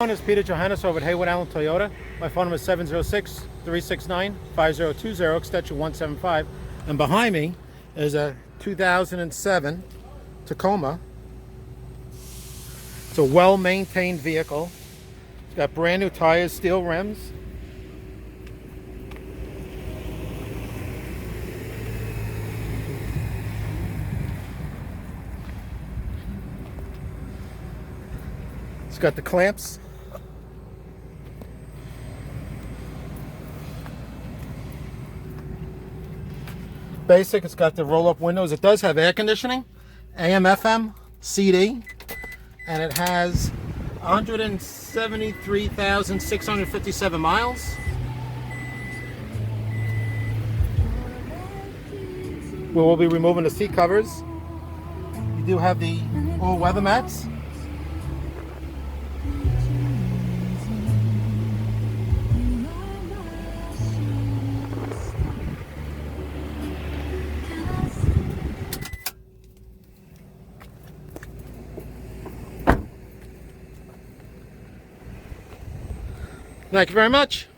My name is Peter Johannes over at Heyward Allen Toyota. My phone number is 706-369-5020, extension 175. And behind me is a 2007 Tacoma. It's a well-maintained vehicle. It's got brand new tires, steel rims. It's got the clamps. Basic, it's got the roll-up windows. It does have air conditioning, AM, FM, CD, and it has 173,657 miles. We will be removing the seat covers. You do have the all-weather mats. Thank you very much.